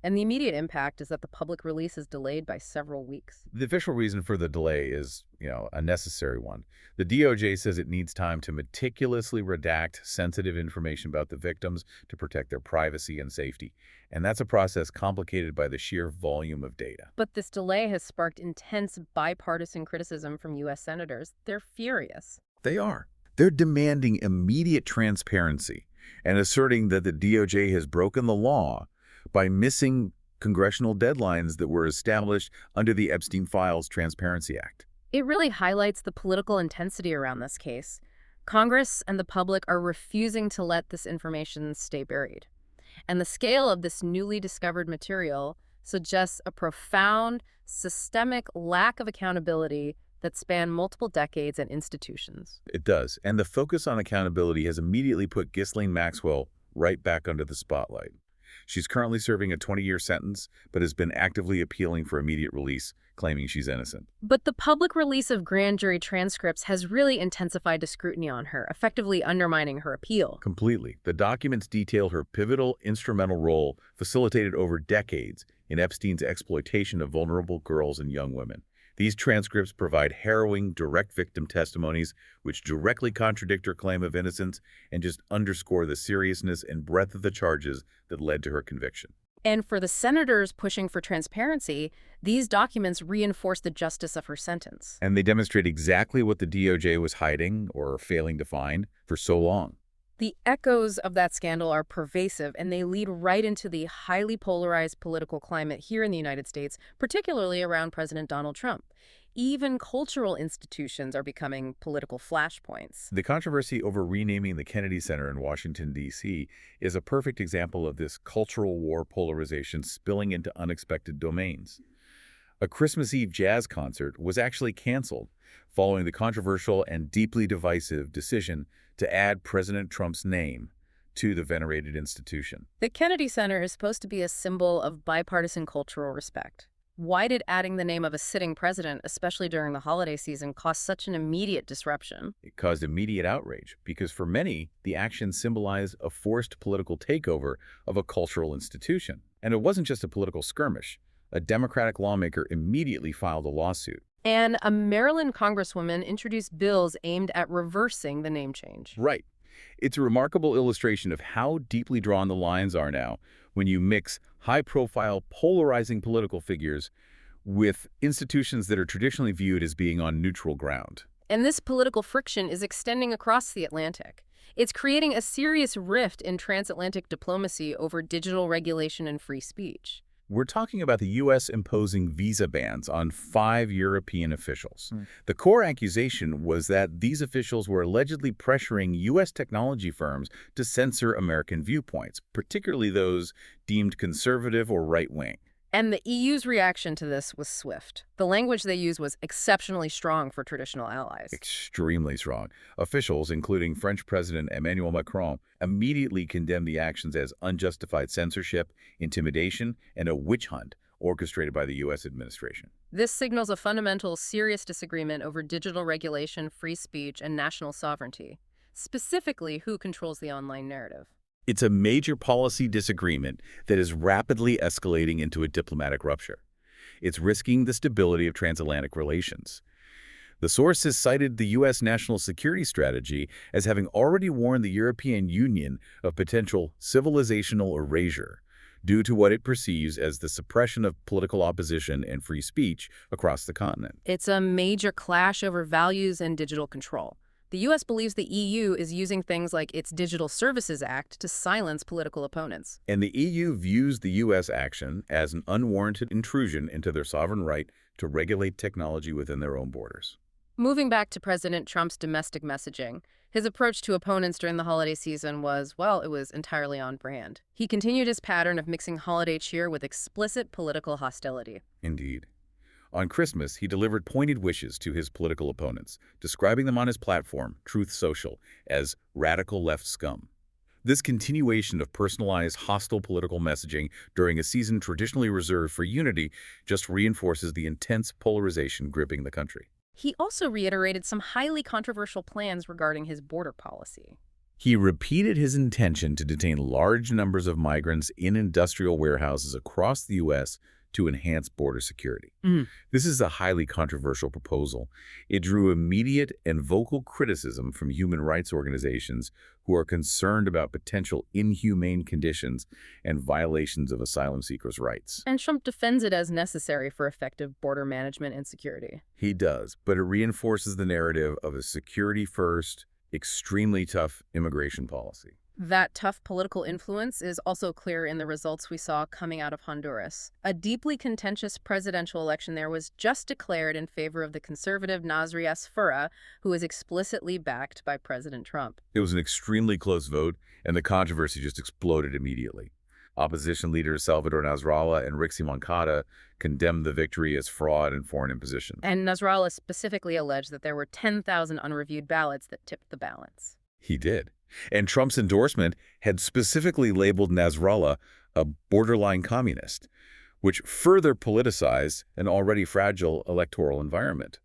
And the immediate impact is that the public release is delayed by several weeks. The official reason for the delay is, a necessary one. The DOJ says it needs time to meticulously redact sensitive information about the victims to protect their privacy and safety. And that's a process complicated by the sheer volume of data. But this delay has sparked intense bipartisan criticism from U.S. senators. They're furious. They are. They're demanding immediate transparency and asserting that the DOJ has broken the law by missing congressional deadlines that were established under the Epstein Files Transparency Act. It really highlights the political intensity around this case. Congress and the public are refusing to let this information stay buried. And the scale of this newly discovered material suggests a profound, systemic lack of accountability that span multiple decades and institutions. It does. And the focus on accountability has immediately put Ghislaine Maxwell right back under the spotlight. She's currently serving a 20-year sentence, but has been actively appealing for immediate release, claiming she's innocent. But the public release of grand jury transcripts has really intensified the scrutiny on her, effectively undermining her appeal. Completely. The documents detail her pivotal, instrumental role facilitated over decades in Epstein's exploitation of vulnerable girls and young women. These transcripts provide harrowing, direct victim testimonies which directly contradict her claim of innocence and just underscore the seriousness and breadth of the charges that led to her conviction. And for the senators pushing for transparency, these documents reinforce the justice of her sentence. And they demonstrate exactly what the DOJ was hiding or failing to find for so long. The echoes of that scandal are pervasive, and they lead right into the highly polarized political climate here in the United States, particularly around President Donald Trump. Even cultural institutions are becoming political flashpoints. The controversy over renaming the Kennedy Center in Washington, D.C. is a perfect example of this cultural war polarization spilling into unexpected domains. A Christmas Eve jazz concert was actually canceled following the controversial and deeply divisive decision to add President Trump's name to the venerated institution. The Kennedy Center is supposed to be a symbol of bipartisan cultural respect. Why did adding the name of a sitting president, especially during the holiday season, cause such an immediate disruption? It caused immediate outrage because for many, the action symbolized a forced political takeover of a cultural institution. And it wasn't just a political skirmish. A Democratic lawmaker immediately filed a lawsuit. And a Maryland congresswoman introduced bills aimed at reversing the name change. Right. It's a remarkable illustration of how deeply drawn the lines are now when you mix high-profile, polarizing political figures with institutions that are traditionally viewed as being on neutral ground. And this political friction is extending across the Atlantic. It's creating a serious rift in transatlantic diplomacy over digital regulation and free speech. We're talking about the U.S. imposing visa bans on 5 European officials. The core accusation was that these officials were allegedly pressuring U.S. technology firms to censor American viewpoints, particularly those deemed conservative or right-wing. And the EU's reaction to this was swift. The language they used was exceptionally strong for traditional allies. Extremely strong. Officials, including French President Emmanuel Macron, immediately condemned the actions as unjustified censorship, intimidation, and a witch hunt orchestrated by the U.S. administration. This signals a fundamental, serious disagreement over digital regulation, free speech, and national sovereignty. specifically who controls the online narrative. It's a major policy disagreement that is rapidly escalating into a diplomatic rupture. It's risking the stability of transatlantic relations. The source has cited the U.S. national security strategy as having already warned the European Union of potential civilizational erasure due to what it perceives as the suppression of political opposition and free speech across the continent. It's a major clash over values and digital control. The U.S. believes the EU is using things like its Digital Services Act to silence political opponents. And the EU views the U.S. action as an unwarranted intrusion into their sovereign right to regulate technology within their own borders. Moving back to President Trump's domestic messaging, his approach to opponents during the holiday season was, well, it was entirely on brand. He continued his pattern of mixing holiday cheer with explicit political hostility. Indeed. On Christmas, he delivered pointed wishes to his political opponents, describing them on his platform, Truth Social, as radical left scum. This continuation of personalized, hostile political messaging during a season traditionally reserved for unity just reinforces the intense polarization gripping the country. He also reiterated some highly controversial plans regarding his border policy. He repeated his intention to detain large numbers of migrants in industrial warehouses across the U.S. to enhance border security. This is a highly controversial proposal. It drew immediate and vocal criticism from human rights organizations who are concerned about potential inhumane conditions and violations of asylum seekers' rights. And Trump defends it as necessary for effective border management and security. He does, but it reinforces the narrative of a security-first, extremely tough immigration policy. That tough political influence is also clear in the results we saw coming out of Honduras. A deeply contentious presidential election there was just declared in favor of the conservative Nasri Asfura, who is explicitly backed by President Trump. It was an extremely close vote, and the controversy just exploded immediately. Opposition leaders Salvador Nasrallah and Rixi Moncada condemned the victory as fraud and foreign imposition. And Nasrallah specifically alleged that there were 10,000 unreviewed ballots that tipped the balance. He did. And Trump's endorsement had specifically labeled Nasrallah a borderline communist, which further politicized an already fragile electoral environment.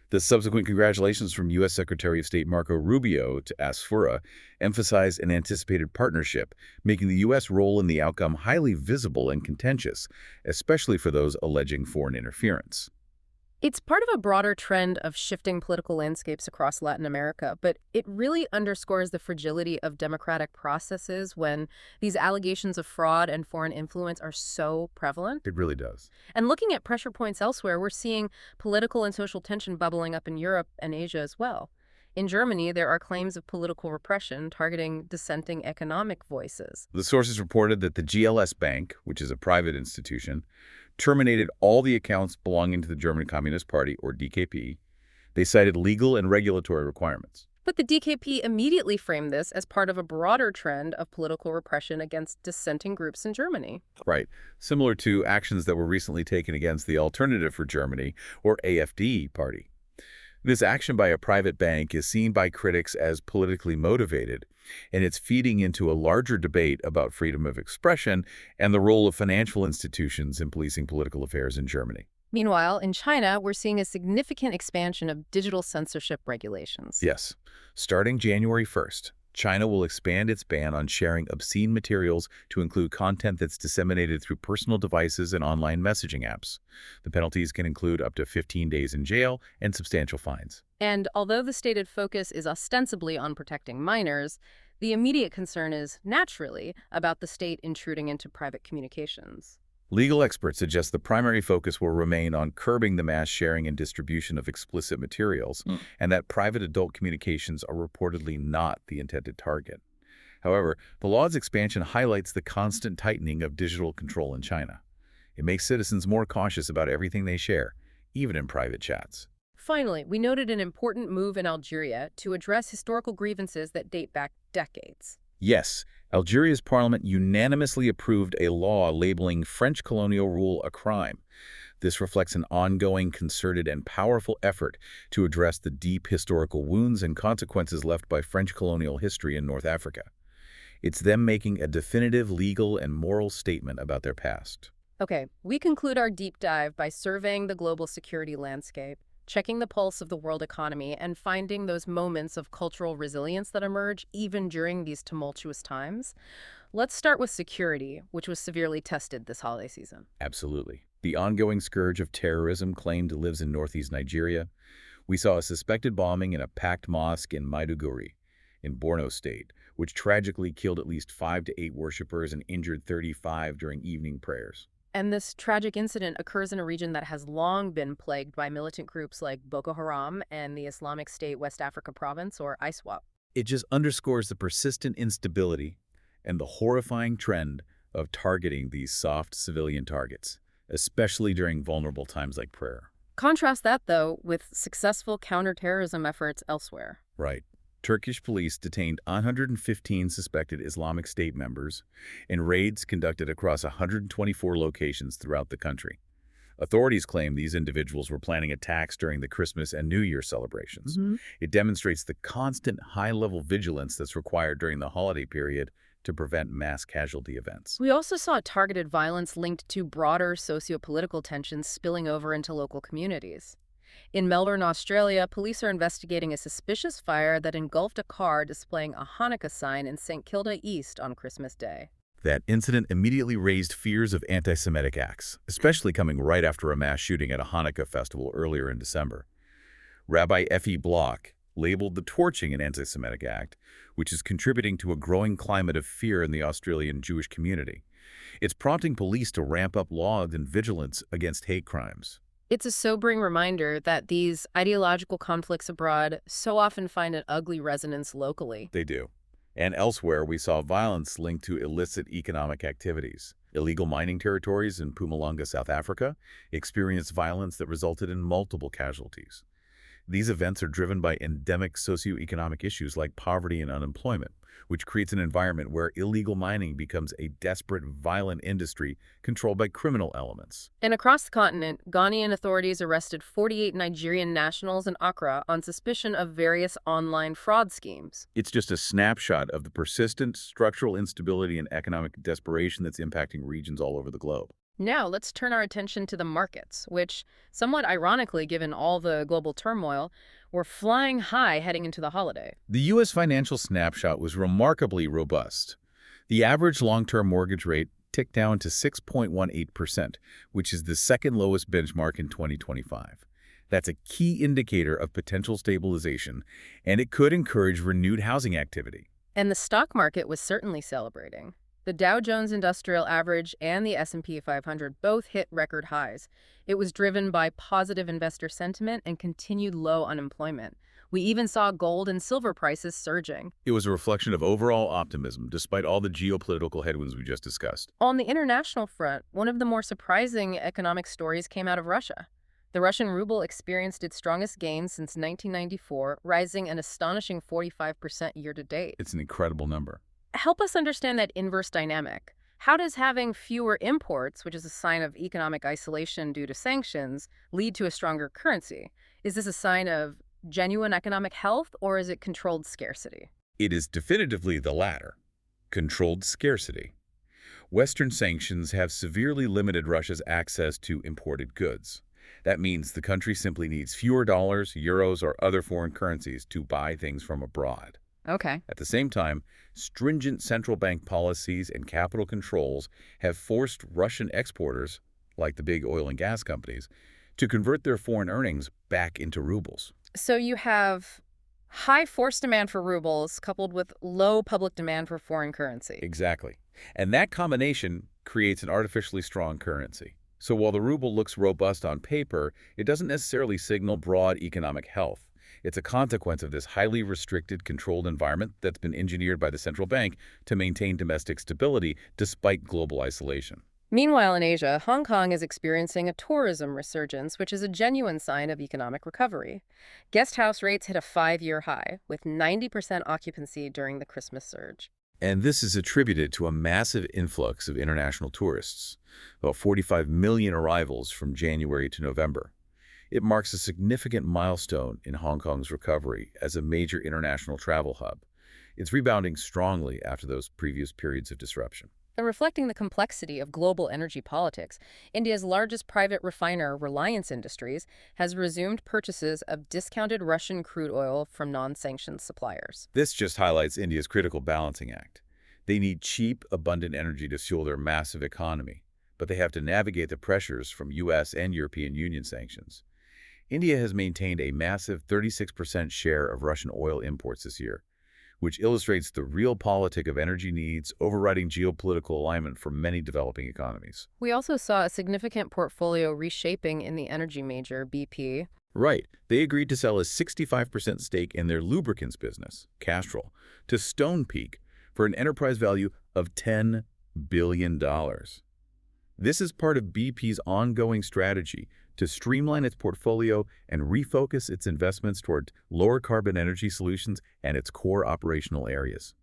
The subsequent congratulations from U.S. Secretary of State Marco Rubio to Asfura emphasized an anticipated partnership, making the U.S. role in the outcome highly visible and contentious, especially for those alleging foreign interference. It's part of a broader trend of shifting political landscapes across Latin America, but it really underscores the fragility of democratic processes when these allegations of fraud and foreign influence are so prevalent. It really does. And looking at pressure points elsewhere, we're seeing political and social tension bubbling up in Europe and Asia as well. In Germany, there are claims of political repression targeting dissenting economic voices. The sources reported that the GLS Bank, which is a private institution, terminated all the accounts belonging to the German Communist Party, or DKP. They cited legal and regulatory requirements. But the DKP immediately framed this as part of a broader trend of political repression against dissenting groups in Germany. Right. Similar to actions that were recently taken against the Alternative for Germany, or AfD, party. This action by a private bank is seen by critics as politically motivated, and it's feeding into a larger debate about freedom of expression and the role of financial institutions in policing political affairs in Germany. Meanwhile, in China, we're seeing a significant expansion of digital censorship regulations. Yes. Starting January 1st, China will expand its ban on sharing obscene materials to include content that's disseminated through personal devices and online messaging apps. The penalties can include up to 15 days in jail and substantial fines. And although the stated focus is ostensibly on protecting minors, the immediate concern is, naturally, about the state intruding into private communications. Legal experts suggest the primary focus will remain on curbing the mass sharing and distribution of explicit materials, and that private adult communications are reportedly not the intended target. However, the law's expansion highlights the constant tightening of digital control in China. It makes citizens more cautious about everything they share, even in private chats. Finally, we noted an important move in Algeria to address historical grievances that date back decades. Yes, Algeria's parliament unanimously approved a law labeling French colonial rule a crime. This reflects an ongoing, concerted, and powerful effort to address the deep historical wounds and consequences left by French colonial history in North Africa. It's them making a definitive legal and moral statement about their past. Okay, we conclude our deep dive by surveying the global security landscape. checking the pulse of the world economy and finding those moments of cultural resilience that emerge even during these tumultuous times. Let's start with security, which was severely tested this holiday season. Absolutely. The ongoing scourge of terrorism claimed lives in northeast Nigeria. We saw a suspected bombing in a packed mosque in Maiduguri, in Borno State, which tragically killed at least 5 to 8 worshippers and injured 35 during evening prayers. And this tragic incident occurs in a region that has long been plagued by militant groups like Boko Haram and the Islamic State West Africa Province, or ISWAP. It just underscores the persistent instability and the horrifying trend of targeting these soft civilian targets, especially during vulnerable times like prayer. Contrast that, though, with successful counterterrorism efforts elsewhere. Right. Turkish police detained 115 suspected Islamic State members in raids conducted across 124 locations throughout the country. Authorities claim these individuals were planning attacks during the Christmas and New Year celebrations. It demonstrates the constant high-level vigilance that's required during the holiday period to prevent mass casualty events. We also saw targeted violence linked to broader socio-political tensions spilling over into local communities. In Melbourne, Australia, police are investigating a suspicious fire that engulfed a car displaying a Hanukkah sign in St. Kilda East on Christmas Day. That incident immediately raised fears of anti-Semitic acts, especially coming right after a mass shooting at a Hanukkah festival earlier in December. Rabbi F.E. Block labeled the torching an anti-Semitic act, which is contributing to a growing climate of fear in the Australian Jewish community. It's prompting police to ramp up laws and vigilance against hate crimes. It's a sobering reminder that these ideological conflicts abroad so often find an ugly resonance locally. They do. And elsewhere, we saw violence linked to illicit economic activities. Illegal mining territories in Mpumalanga, South Africa, experienced violence that resulted in multiple casualties. These events are driven by endemic socioeconomic issues like poverty and unemployment, which creates an environment where illegal mining becomes a desperate, violent industry controlled by criminal elements. And across the continent, Ghanaian authorities arrested 48 Nigerian nationals in Accra on suspicion of various online fraud schemes. It's just a snapshot of the persistent structural instability and economic desperation that's impacting regions all over the globe. Now, let's turn our attention to the markets, which, somewhat ironically given all the global turmoil, were flying high heading into the holiday. The U.S. financial snapshot was remarkably robust. The average long-term mortgage rate ticked down to 6.18%, which is the second lowest benchmark in 2025. That's a key indicator of potential stabilization, and it could encourage renewed housing activity. And the stock market was certainly celebrating. The Dow Jones Industrial Average and the S&P 500 both hit record highs. It was driven by positive investor sentiment and continued low unemployment. We even saw gold and silver prices surging. It was a reflection of overall optimism, despite all the geopolitical headwinds we just discussed. On the international front, one of the more surprising economic stories came out of Russia. The Russian ruble experienced its strongest gains since 1994, rising an astonishing 45% year-to-date. It's an incredible number. Help us understand that inverse dynamic. How does having fewer imports, which is a sign of economic isolation due to sanctions, lead to a stronger currency? Is this a sign of genuine economic health, or is it controlled scarcity? It is definitively the latter. Controlled scarcity. Western sanctions have severely limited Russia's access to imported goods. That means the country simply needs fewer dollars, euros, or other foreign currencies to buy things from abroad. Okay. At the same time, stringent central bank policies and capital controls have forced Russian exporters, like the big oil and gas companies, to convert their foreign earnings back into rubles. So you have high forced demand for rubles coupled with low public demand for foreign currency. Exactly. And that combination creates an artificially strong currency. So while the ruble looks robust on paper, it doesn't necessarily signal broad economic health. It's a consequence of this highly restricted, controlled environment that's been engineered by the central bank to maintain domestic stability despite global isolation. Meanwhile, in Asia, Hong Kong is experiencing a tourism resurgence, which is a genuine sign of economic recovery. Guest house rates hit a 5-year high, with 90% occupancy during the Christmas surge. And this is attributed to a massive influx of international tourists, about 45 million arrivals from January to November. It marks a significant milestone in Hong Kong's recovery as a major international travel hub. It's rebounding strongly after those previous periods of disruption. And reflecting the complexity of global energy politics, India's largest private refiner, Reliance Industries, has resumed purchases of discounted Russian crude oil from non-sanctioned suppliers. This just highlights India's critical balancing act. They need cheap, abundant energy to fuel their massive economy, but they have to navigate the pressures from U.S. and European Union sanctions. India has maintained a massive 36% share of Russian oil imports this year, which illustrates the realpolitik of energy needs overriding geopolitical alignment for many developing economies. We also saw a significant portfolio reshaping in the energy major, BP. Right. They agreed to sell a 65% stake in their lubricants business, Castrol, to Stonepeak for an enterprise value of $10 billion. This is part of BP's ongoing strategy to streamline its portfolio and refocus its investments toward lower carbon energy solutions and its core operational areas.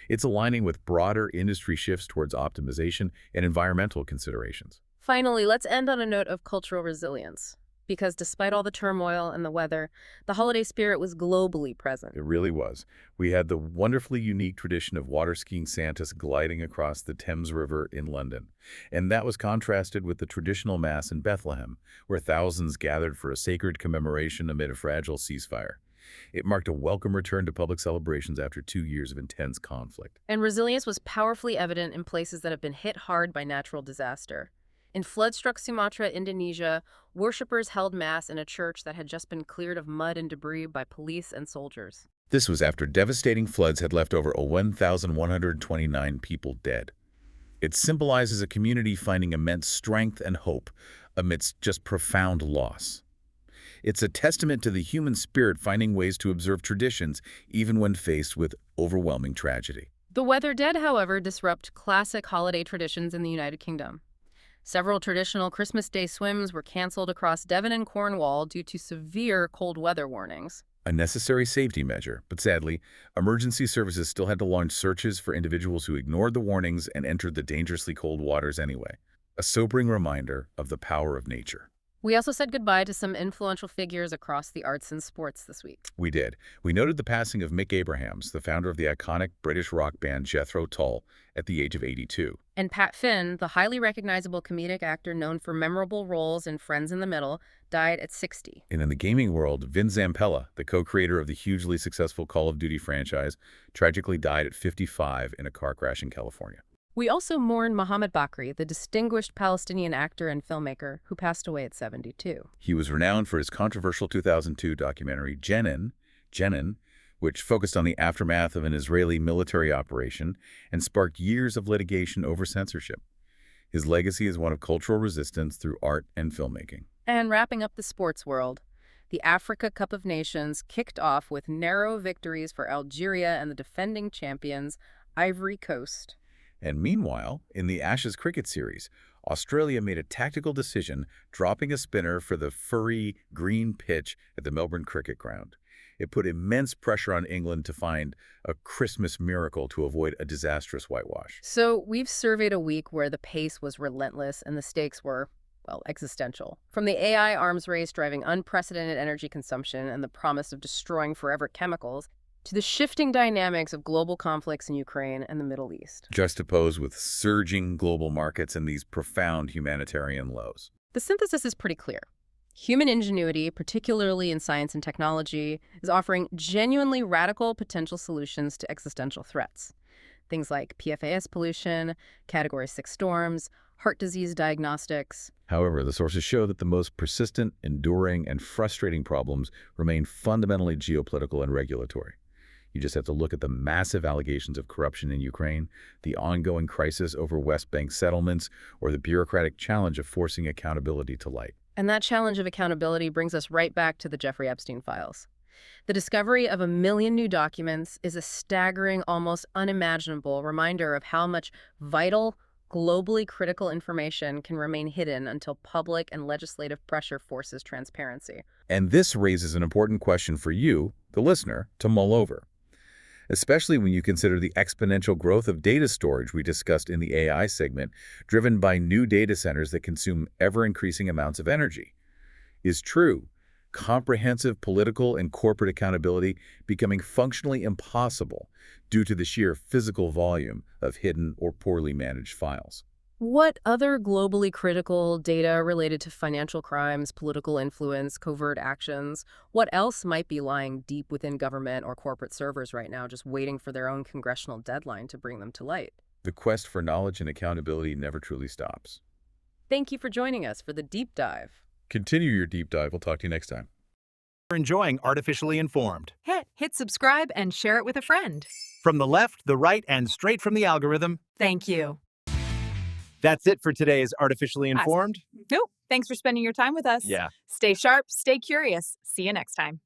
It's aligning with broader industry shifts towards optimization and environmental considerations. Finally, let's end on a note of cultural resilience. Because despite all the turmoil and the weather, the holiday spirit was globally present. It really was. We had the wonderfully unique tradition of water skiing Santas gliding across the Thames River in London. And that was contrasted with the traditional Mass in Bethlehem, where thousands gathered for a sacred commemoration amid a fragile ceasefire. It marked a welcome return to public celebrations after 2 years of intense conflict. And resilience was powerfully evident in places that have been hit hard by natural disaster. In flood-struck Sumatra, Indonesia, worshippers held Mass in a church that had just been cleared of mud and debris by police and soldiers. This was after devastating floods had left over 1,129 people dead. It symbolizes a community finding immense strength and hope amidst just profound loss. It's a testament to the human spirit finding ways to observe traditions even when faced with overwhelming tragedy. The weather did, however, disrupt classic holiday traditions in the United Kingdom. Several traditional Christmas Day swims were canceled across Devon and Cornwall due to severe cold weather warnings. A necessary safety measure, but sadly, emergency services still had to launch searches for individuals who ignored the warnings and entered the dangerously cold waters anyway. A sobering reminder of the power of nature. We also said goodbye to some influential figures across the arts and sports this week. We did. We noted the passing of Mick Abrahams, the founder of the iconic British rock band Jethro Tull, at the age of 82. And Pat Finn, the highly recognizable comedic actor known for memorable roles in Friends in the Middle, died at 60. And in the gaming world, Vin Zampella, the co-creator of the hugely successful Call of Duty franchise, tragically died at 55 in a car crash in California. We also mourn Mohammed Bakri, the distinguished Palestinian actor and filmmaker who passed away at 72. He was renowned for his controversial 2002 documentary Jenin, which focused on the aftermath of an Israeli military operation and sparked years of litigation over censorship. His legacy is one of cultural resistance through art and filmmaking. And wrapping up the sports world, the Africa Cup of Nations kicked off with narrow victories for Algeria and the defending champions, Ivory Coast. And meanwhile, in the Ashes cricket series, Australia made a tactical decision, dropping a spinner for the furry green pitch at the Melbourne Cricket Ground. It put immense pressure on England to find a Christmas miracle to avoid a disastrous whitewash. So we've surveyed a week where the pace was relentless and the stakes were, well, existential. From the AI arms race driving unprecedented energy consumption and the promise of destroying forever chemicals, to the shifting dynamics of global conflicts in Ukraine and the Middle East. Juxtaposed with surging global markets and these profound humanitarian lows. The synthesis is pretty clear. Human ingenuity, particularly in science and technology, is offering genuinely radical potential solutions to existential threats. Things like PFAS pollution, Category 6 storms, heart disease diagnostics. However, the sources show that the most persistent, enduring, and frustrating problems remain fundamentally geopolitical and regulatory. You just have to look at the massive allegations of corruption in Ukraine, the ongoing crisis over West Bank settlements, or the bureaucratic challenge of forcing accountability to light. And that challenge of accountability brings us right back to the Jeffrey Epstein files. The discovery of 1 million new documents is a staggering, almost unimaginable reminder of how much vital, globally critical information can remain hidden until public and legislative pressure forces transparency. And this raises an important question for you, the listener, to mull over. Especially when you consider the exponential growth of data storage we discussed in the AI segment, driven by new data centers that consume ever-increasing amounts of energy. Is true, comprehensive political and corporate accountability becoming functionally impossible due to the sheer physical volume of hidden or poorly managed files. What other globally critical data related to financial crimes, political influence, covert actions, what else might be lying deep within government or corporate servers right now, just waiting for their own congressional deadline to bring them to light? The quest for knowledge and accountability never truly stops. Thank you for joining us for the deep dive. Continue your deep dive. We'll talk to you next time. For enjoying Artificially Informed. Hit subscribe and share it with a friend. From the left, the right, and straight from the algorithm. Thank you. That's it for today's Artificially Informed. Nope. Thanks for spending your time with us. Yeah. Stay sharp, stay curious. See you next time.